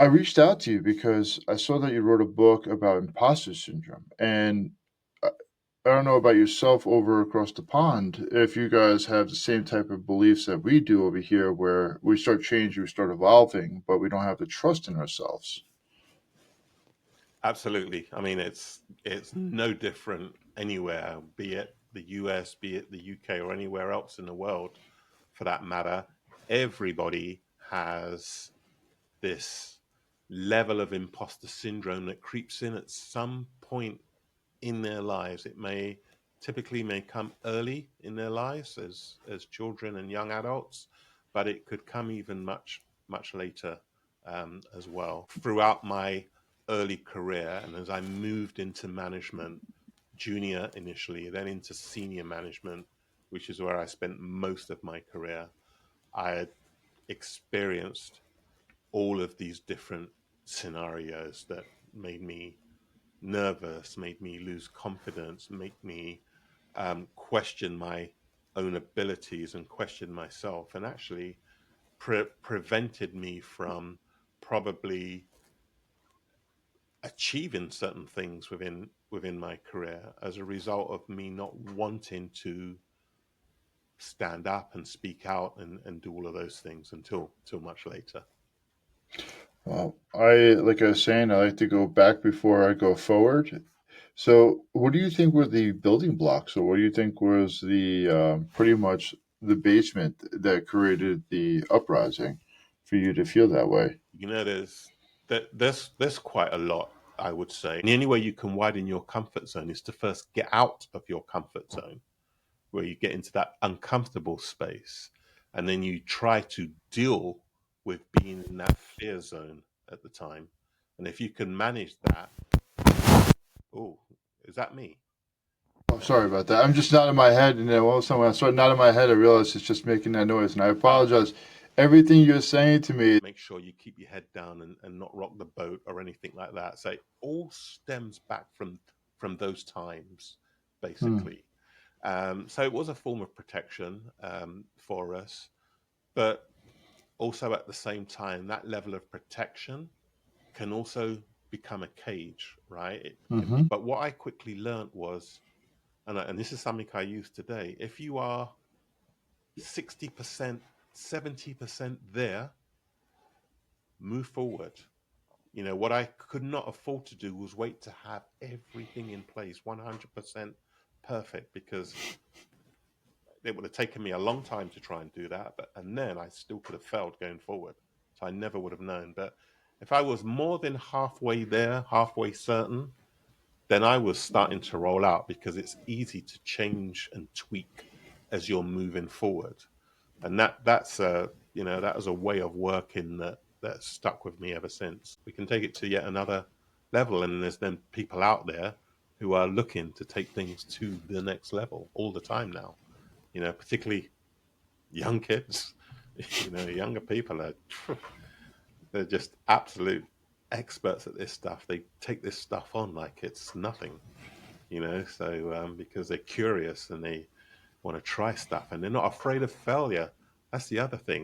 I reached out to you because I saw that you wrote a book about imposter syndrome, and I, I don't know about yourself over across the pond if you guys have the same type of beliefs that we do over here, where we start changing, we start evolving, but we don't have the trust in ourselves. Absolutely. I mean, it's no different anywhere, be it the US, be it the UK, or anywhere else in the world, for that matter. Everybody has this level of imposter syndrome that creeps in at some point in their lives. It may come early in their lives as children and young adults, but it could come even much later as well. Throughout my early career, and as I moved into management, junior initially, then into senior management, which is where I spent most of my career, I had experienced all of these different scenarios that made me nervous, made me lose confidence, make me question my own abilities and question myself, and actually prevented me from probably achieving certain things within my career as a result of me not wanting to stand up and speak out and do all of those things until much later. Well, like I was saying, I like to go back before I go forward. So, what do you think were the building blocks, or what do you think was the pretty much the basement that created the uprising for you to feel that way? You know, there's quite a lot, I would say. And the only way you can widen your comfort zone is to first get out of your comfort zone, where you get into that uncomfortable space, and then you try to deal with being in that fear zone at the time. And if you can manage that, oh, is that me? Oh, sorry about that. I'm just nodding my head, and then all of a sudden, when I start nodding my head, I realize it's just making that noise, and I Ah, apologize. Everything you're saying to me. make sure you keep your head down and not rock the boat or anything like that. So it all stems back from those times, Hmm. basically. So it was a form of protection for us, but also at the same time, that level of protection can also become a cage, right? Mm-hmm. But what I quickly learned was, and this is something I use today, if you are 60%, 70% there, move forward. You know, what I could not afford to do was wait to have everything in place 100% perfect, because it would have taken me a long time to try and do that. And then I still could have failed going forward. So I never would have known. But if I was more than halfway there, halfway certain, then I was starting to roll out, because it's easy to change and tweak as you're moving forward. And that was a way of working that stuck with me ever since. We can take it to yet another level, and there's then people out there who are looking to take things to the next level all the time now. You know, particularly young kids. You know, younger people are they're just absolute experts at this stuff. They take this stuff on like it's nothing. You know, so because they're curious and they want to try stuff, and they're not afraid of failure. That's the other thing.